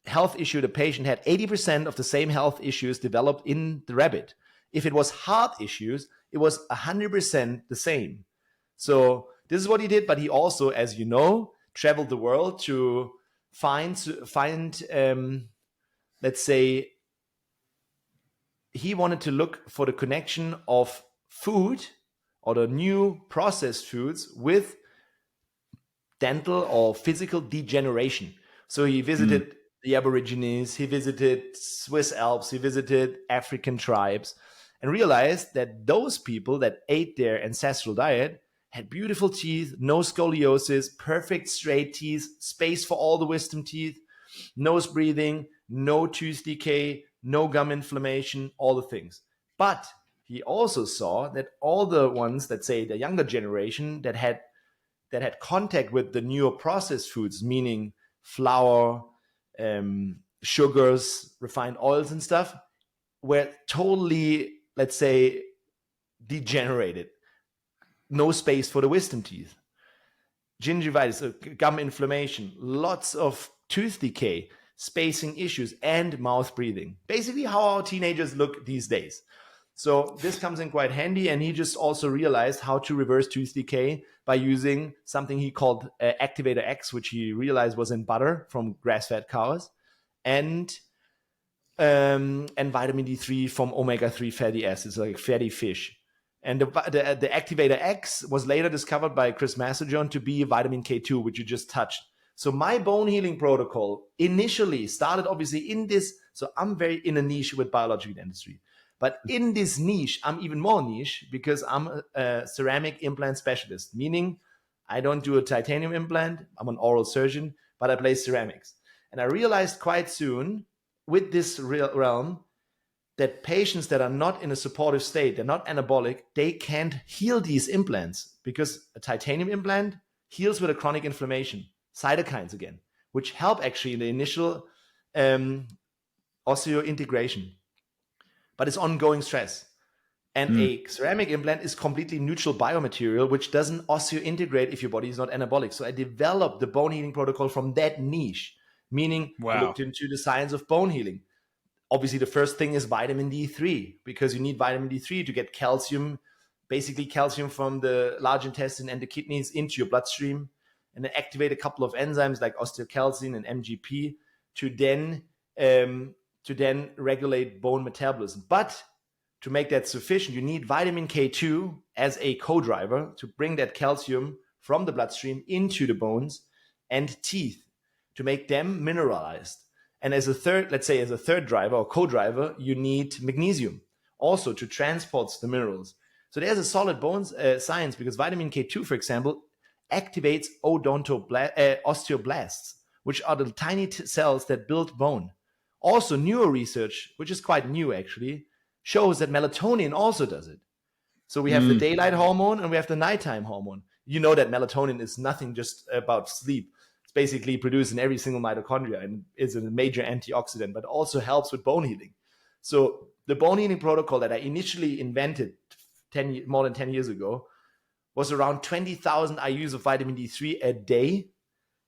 S2: health issue the patient had, 80% of the same health issues developed in the rabbit. If it was heart issues, it was 100% the same. So this is what he did. But he also, as you know, traveled the world to find let's say, he wanted to look for the connection of food or the new processed foods with dental or physical degeneration. So he visited the Aborigines, he visited Swiss Alps, he visited African tribes, and realized that those people that ate their ancestral diet had beautiful teeth, no scoliosis, perfect straight teeth, space for all the wisdom teeth, nose breathing, no tooth decay, no gum inflammation, all the things. But he also saw that all the ones that, say, the younger generation that had contact with the newer processed foods, meaning flour, sugars, refined oils and stuff, were totally, let's say, degenerated. No space for the wisdom teeth. Gingivitis, gum inflammation, lots of tooth decay, spacing issues, and mouth breathing. Basically how our teenagers look these days. So this comes in quite handy, and he just also realized how to reverse tooth decay by using something he called Activator X, which he realized was in butter from grass-fed cows, and vitamin D3 from omega-3 fatty acids, like fatty fish. And the Activator X was later discovered by Chris Massajon to be vitamin K2, which you just touched. So my bone healing protocol initially started obviously in this. So I'm very in a niche with biological dentistry. But in this niche, I'm even more niche because I'm a ceramic implant specialist, meaning I don't do a titanium implant. I'm an oral surgeon, but I place ceramics. And I realized quite soon with this realm, that patients that are not in a supportive state, they're not anabolic, they can't heal these implants, because a titanium implant heals with a chronic inflammation, cytokines again, which help actually in the initial osseointegration, but it's ongoing stress. And a ceramic implant is completely neutral biomaterial, which doesn't osseointegrate if your body is not anabolic. So I developed the bone healing protocol from that niche, meaning I looked into the science of bone healing. Obviously, the first thing is vitamin D3, because you need vitamin D3 to get calcium, basically calcium from the large intestine and the kidneys into your bloodstream, and then activate a couple of enzymes like osteocalcin and MGP to then regulate bone metabolism. But to make that sufficient, you need vitamin K2 as a co-driver to bring that calcium from the bloodstream into the bones and teeth to make them mineralized. And as a third driver or co-driver, you need magnesium also to transport the minerals. So there's a solid bones science, because vitamin K2, for example, activates osteoblasts, which are the tiny cells that build bone. Also, newer research, which is quite new actually, shows that melatonin also does it. So we have the daylight hormone and we have the nighttime hormone. You know that melatonin is nothing just about sleep. It's basically produced in every single mitochondria and is a major antioxidant, but also helps with bone healing. So the bone healing protocol that I initially invented more than 10 years ago was around 20,000 IUs of vitamin D3 a day.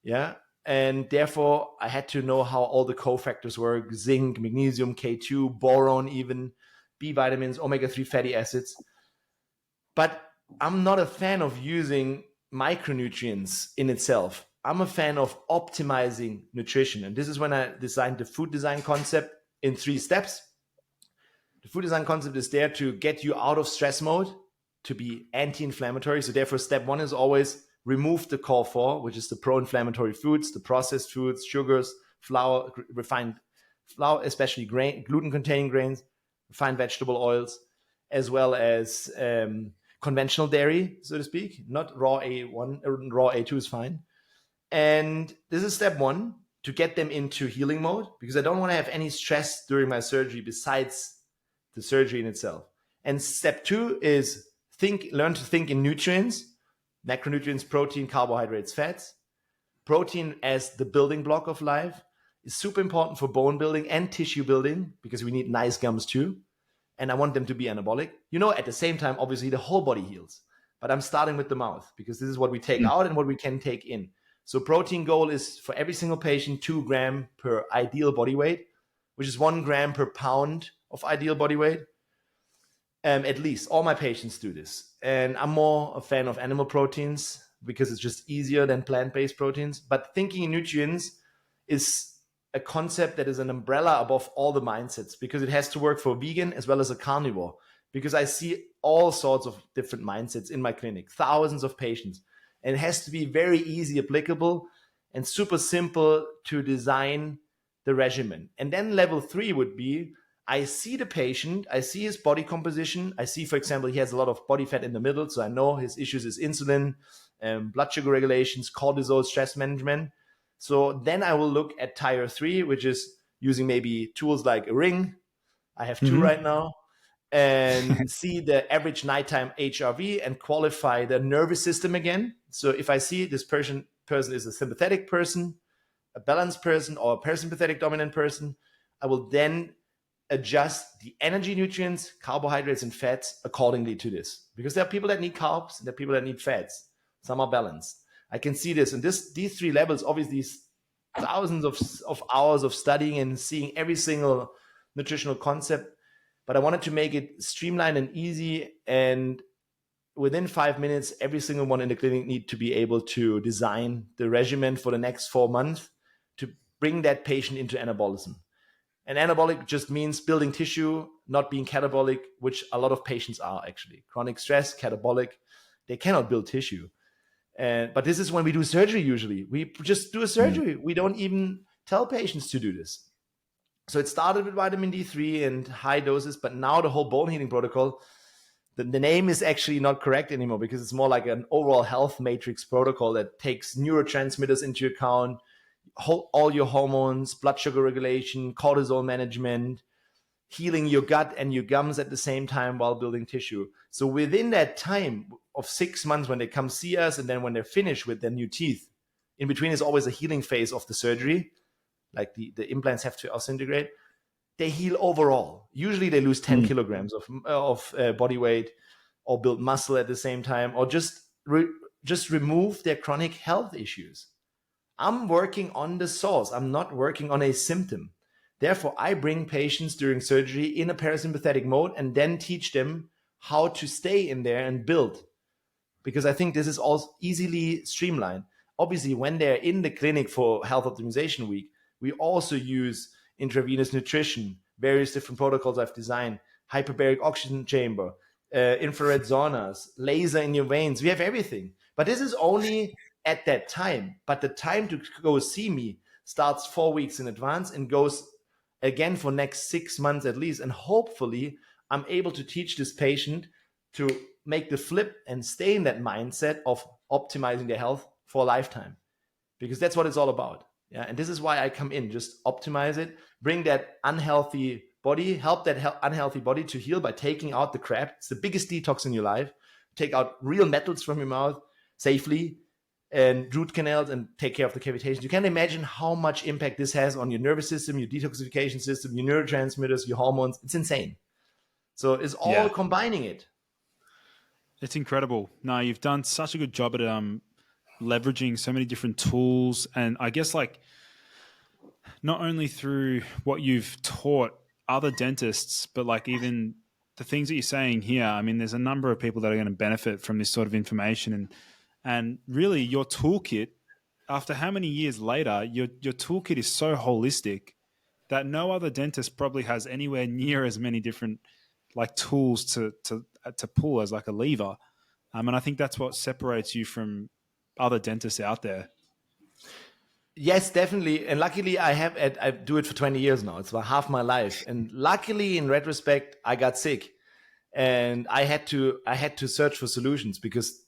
S2: Yeah. And therefore, I had to know how all the cofactors work: zinc, magnesium, K2, boron, even B vitamins, omega-3 fatty acids. But I'm not a fan of using micronutrients in itself. I'm a fan of optimizing nutrition. And this is when I designed the food design concept in 3 steps. The food design concept is there to get you out of stress mode, to be anti-inflammatory. So therefore, step 1 is always remove the core 4, which is the pro-inflammatory foods, the processed foods, sugars, flour, refined flour, especially gluten-containing grains, refined vegetable oils, as well as conventional dairy, so to speak, not raw A1, raw A2 is fine. And this is step 1, to get them into healing mode, because I don't want to have any stress during my surgery besides the surgery in itself. And step 2 is learn to think in nutrients, macronutrients, protein, carbohydrates, fats. Protein as the building block of life is super important for bone building and tissue building, because we need nice gums too. And I want them to be anabolic. At the same time, obviously the whole body heals, but I'm starting with the mouth, because this is what we take out and what we can take in. So protein goal is for every single patient, 2 grams per ideal body weight, which is 1 gram per pound of ideal body weight. At least all my patients do this. And I'm more a fan of animal proteins because it's just easier than plant-based proteins. But thinking in nutrients is a concept that is an umbrella above all the mindsets, because it has to work for a vegan as well as a carnivore, because I see all sorts of different mindsets in my clinic, thousands of patients. And it has to be very easy applicable and super simple to design the regimen. And then level 3 would be, I see the patient, I see his body composition. I see, for example, he has a lot of body fat in the middle. So I know his issues is insulin, blood sugar regulations, cortisol, stress management. So then I will look at tier 3, which is using maybe tools like a ring. I have 2 right now. And see the average nighttime HRV and qualify the nervous system again. So if I see this person is a sympathetic person, a balanced person, or a parasympathetic dominant person, I will then adjust the energy nutrients, carbohydrates, and fats accordingly to this. Because there are people that need carbs and there are people that need fats. Some are balanced. I can see this. And these 3 levels, obviously, thousands of hours of studying and seeing every single nutritional concept. But I wanted to make it streamlined and easy. And within 5 minutes, every single one in the clinic need to be able to design the regimen for the next 4 months to bring that patient into anabolism. And anabolic just means building tissue, not being catabolic, which a lot of patients are actually. Chronic stress, catabolic, they cannot build tissue. But this is when we do surgery usually. We just do a surgery. We don't even tell patients to do this. So it started with vitamin D3 and high doses, but now the whole bone healing protocol, the name is actually not correct anymore, because it's more like an overall health matrix protocol that takes neurotransmitters into account, all your hormones, blood sugar regulation, cortisol management, healing your gut and your gums at the same time while building tissue. So within that time of 6 months when they come see us, and then when they're finished with their new teeth, in between is always a healing phase of the surgery, like the implants have to osseointegrate. They heal overall. Usually they lose 10 kilograms of body weight, or build muscle at the same time, or just remove their chronic health issues. I'm working on the source. I'm not working on a symptom. Therefore, I bring patients during surgery in a parasympathetic mode and then teach them how to stay in there and build. Because I think this is all easily streamlined. Obviously, when they're in the clinic for Health Optimization Week, we also use intravenous nutrition, various different protocols I've designed, hyperbaric oxygen chamber, infrared saunas, laser in your veins. We have everything. But this is only at that time. But the time to go see me starts 4 weeks in advance and goes again for next 6 months at least. And hopefully I'm able to teach this patient to make the flip and stay in that mindset of optimizing their health for a lifetime, because that's what it's all about. Yeah. And this is why I come in, just optimize it, bring that unhealthy body, help that unhealthy body to heal by taking out the crap. It's the biggest detox in your life. Take out real metals from your mouth safely, and root canals, and take care of the cavitation. You can imagine how much impact this has on your nervous system, your detoxification system, your neurotransmitters, your hormones. It's insane. So it's all combining it.
S1: It's incredible. No, you've done such a good job at leveraging so many different tools. And I guess like not only through what you've taught other dentists, but like even the things that you're saying here. I mean, there's a number of people that are going to benefit from this sort of information. And really your toolkit, after how many years later, your toolkit is so holistic that no other dentist probably has anywhere near as many different like tools to pull as like a lever. And I think that's what separates you from other dentists out there.
S2: Yes, definitely. And luckily I do it for 20 years now. It's about half my life. And luckily in retrospect, I got sick and I had to search for solutions, because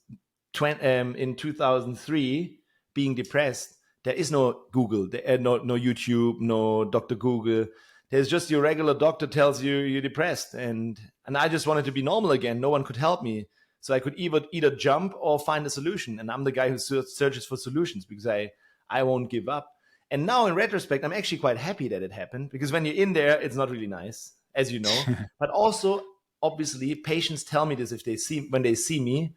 S2: in 2003, being depressed, there is no Google, no YouTube, no Dr. Google. There's just your regular doctor tells you you're depressed. And I just wanted to be normal again. No one could help me. So I could either jump or find a solution. And I'm the guy who searches for solutions, because I won't give up. And now in retrospect, I'm actually quite happy that it happened, because when you're in there, it's not really nice, as you know. But also, obviously, patients tell me this when they see me.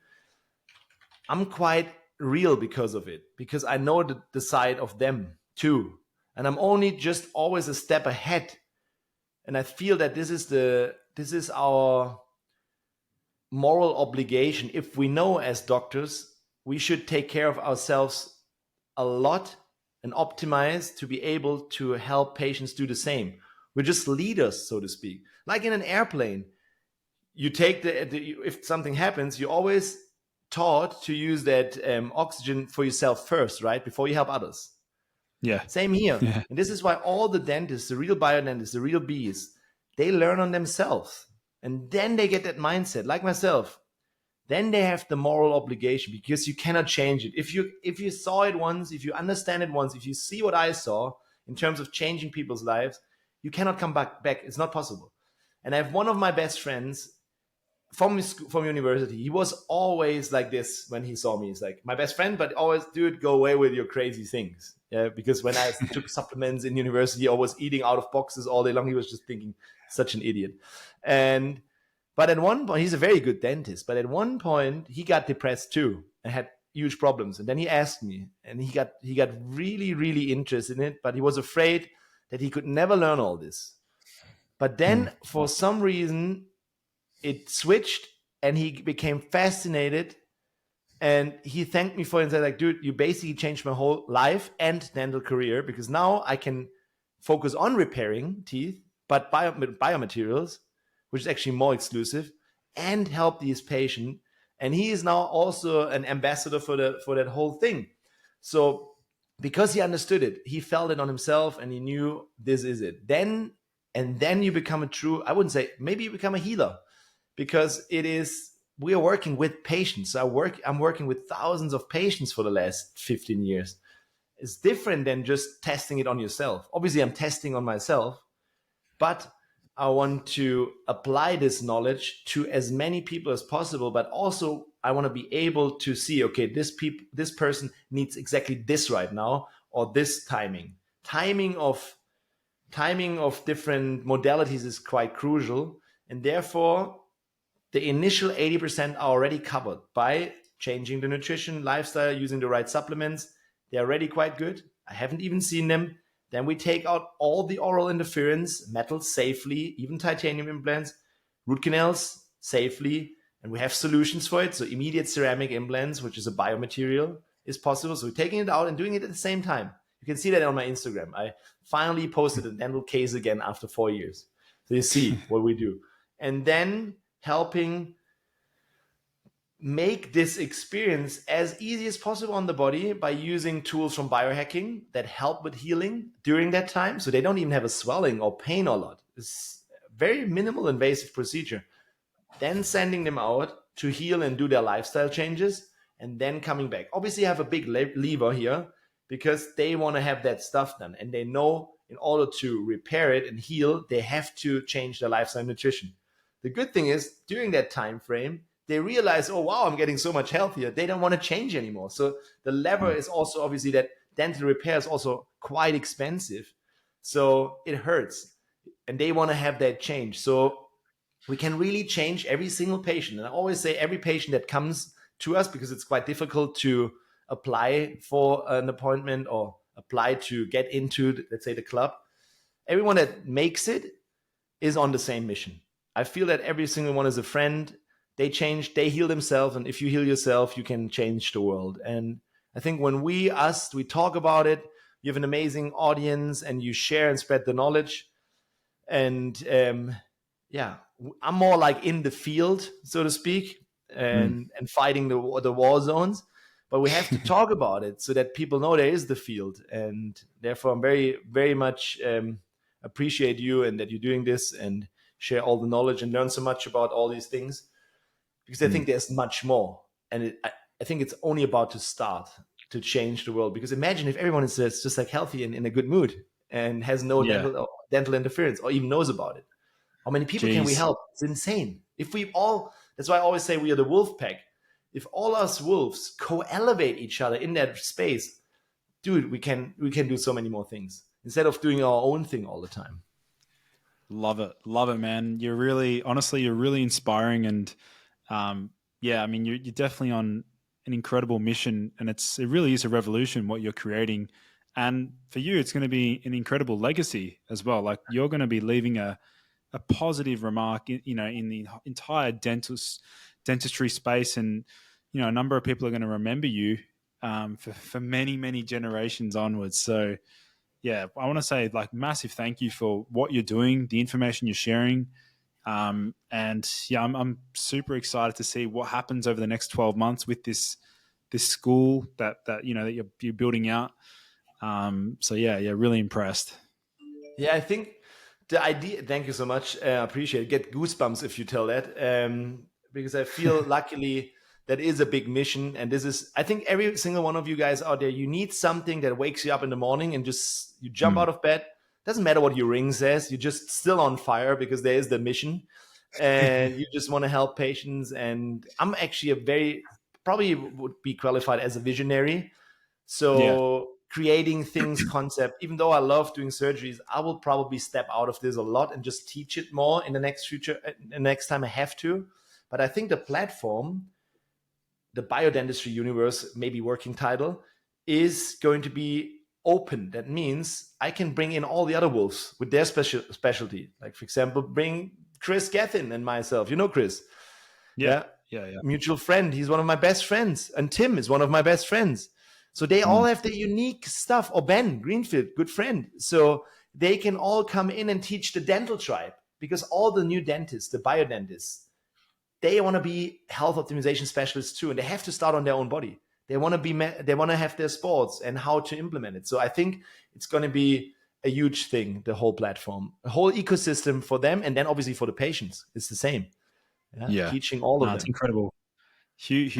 S2: I'm quite real because of it, because I know the side of them too. And I'm only just always a step ahead. And I feel that this is our moral obligation. If we know as doctors, we should take care of ourselves a lot and optimize to be able to help patients do the same. We're just leaders, so to speak. Like in an airplane, you take if something happens, you always taught to use that oxygen for yourself first, right? Before you help others.
S1: Yeah.
S2: Same here. Yeah. And this is why all the dentists, the real biodentists, the real Bs, they learn on themselves. And then they get that mindset, like myself. Then they have the moral obligation, because you cannot change it. If you saw it once, if you understand it once, if you see what I saw in terms of changing people's lives, you cannot come back. It's not possible. And I have one of my best friends from university. He was always like this when he saw me. He's like, my best friend, but always, dude, go away with your crazy things. Yeah, because when I took supplements in university, I was eating out of boxes all day long. He was just thinking, such an idiot. But at one point, he's a very good dentist. But at one point, he got depressed too and had huge problems. And then he asked me, and he got really, really interested in it. But he was afraid that he could never learn all this. But then, for some reason, it switched, and he became fascinated. And he thanked me for it and said, like, dude, you basically changed my whole life and dental career, because now I can focus on repairing teeth, but biomaterials, which is actually more exclusive, and help these patients. And he is now also an ambassador for that whole thing. So because he understood it, he felt it on himself, and he knew this is it. Then you become I wouldn't say, maybe you become a healer, because we are working with patients. I'm working with thousands of patients for the last 15 years. It's different than just testing it on yourself. Obviously, I'm testing on myself, but I want to apply this knowledge to as many people as possible, but also I want to be able to see, okay, this person needs exactly this right now, or this timing. Timing of different modalities is quite crucial, and therefore the initial 80% are already covered by changing the nutrition, lifestyle, using the right supplements. They're already quite good. I haven't even seen them. Then we take out all the oral interference, metals safely, even titanium implants, root canals safely, and we have solutions for it. So immediate ceramic implants, which is a biomaterial, is possible. So we're taking it out and doing it at the same time. You can see that on my Instagram. I finally posted a dental case again after 4 years. So you see what we do. And then helping make this experience as easy as possible on the body by using tools from biohacking that help with healing during that time. So they don't even have a swelling or pain a lot. It's a very minimal invasive procedure. Then sending them out to heal and do their lifestyle changes, and then coming back. Obviously, I have a big lever here because they want to have that stuff done. And they know in order to repair it and heal, they have to change their lifestyle and nutrition. The good thing is, during that time frame, they realize, oh, wow, I'm getting so much healthier. They don't want to change anymore. So the lever is also obviously that dental repair is also quite expensive. So it hurts. And they want to have that change. So we can really change every single patient. And I always say every patient that comes to us, because it's quite difficult to apply for an appointment or apply to get into, let's say, the club. Everyone that makes it is on the same mission. I feel that every single one is a friend. They change, they heal themselves. And if you heal yourself, you can change the world. And I think when we talk about it, you have an amazing audience and you share and spread the knowledge. And I'm more like in the field, so to speak, and fighting the war zones. But we have to talk about it so that people know there is the field. And therefore, I'm very, very much appreciate you and that you're doing this and share all the knowledge and learn so much about all these things. Because I think there's much more. And I think it's only about to start to change the world. Because imagine if everyone is just like healthy and in a good mood and has no dental interference or even knows about it. How many people can we help? It's insane. If we all, that's why I always say we are the wolf pack. If all us wolves co-elevate each other in that space, dude, we can do so many more things instead of doing our own thing all the time.
S1: Love it, man. You're really inspiring, and you're definitely on an incredible mission, and it really is a revolution what you're creating. And for you, it's going to be an incredible legacy as well. Like, you're going to be leaving a positive remark, in the entire dentistry space, and a number of people are going to remember you for many, many generations onwards. So yeah, I want to say, like, massive thank you for what you're doing, the information you're sharing, and I'm super excited to see what happens over the next 12 months with this school that you're building out. Really impressed.
S2: Yeah, I think the idea, thank you so much. I appreciate it. Get goosebumps if you tell that, because I feel luckily that is a big mission. And this is, I think every single one of you guys out there, you need something that wakes you up in the morning and just, you jump out of bed. Doesn't matter what your ring says. You're just still on fire because there is the mission and you just want to help patients. And I'm actually probably would be qualified as a visionary. So creating things, concept, even though I love doing surgeries, I will probably step out of this a lot and just teach it more in the next time I have to. But I think the platform, the biodentistry universe, maybe working title, is going to be open. That means I can bring in all the other wolves with their specialty. Like, for example, bring Chris Gethin and myself. You know Chris?
S1: Yeah.
S2: Mutual friend. He's one of my best friends. And Tim is one of my best friends. So they all have their unique stuff. Or Ben Greenfield, good friend. So they can all come in and teach the dental tribe, because all the new dentists, the biodentists, they want to be health optimization specialists too. And they have to start on their own body. They want to have their sports and how to implement it. So I think it's going to be a huge thing, the whole platform, a whole ecosystem for them. And then obviously for the patients, it's the same. Teaching all of them.
S1: It's incredible. Huge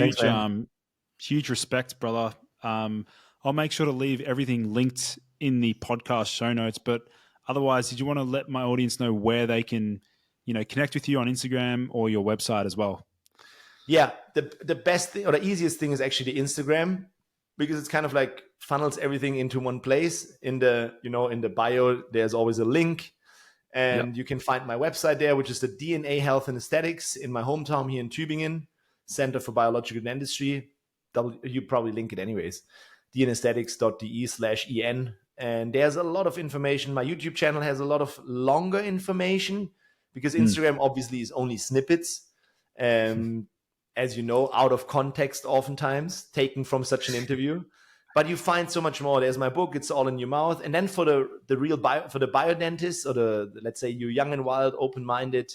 S1: respect, brother. I'll make sure to leave everything linked in the podcast show notes, but otherwise, did you want to let my audience know where they can, connect with you on Instagram or your website as well?
S2: Yeah, the best thing or the easiest thing is actually the Instagram, because it's kind of like funnels everything into one place. In the bio, there's always a link, and you can find my website there, which is the DNA Health and Aesthetics in my hometown here in Tubingen, Center for Biological Dentistry. You probably link it anyways, dnaesthetics.de/en. And there's a lot of information. My YouTube channel has a lot of longer information, because Instagram obviously is only snippets. As you know, out of context, oftentimes taken from such an interview. But you find so much more. There's my book, It's All in Your Mouth. And then for the biodentists, or let's say you young and wild, open-minded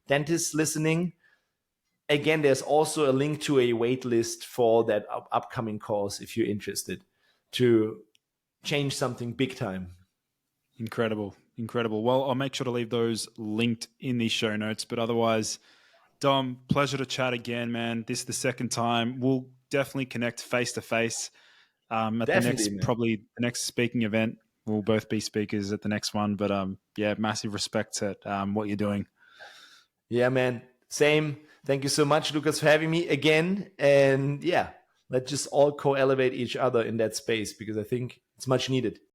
S2: dentists listening, again, there's also a link to a wait list for that upcoming course if you're interested to change something big time.
S1: Incredible. Well, I'll make sure to leave those linked in the show notes. But otherwise, Dom, pleasure to chat again, man. This is the second time. We'll definitely connect face to face at the next speaking event. We'll both be speakers at the next one. But massive respect at what you're doing.
S2: Yeah, man. Same. Thank you so much, Lucas, for having me again. And let's just all co-elevate each other in that space, because I think it's much needed.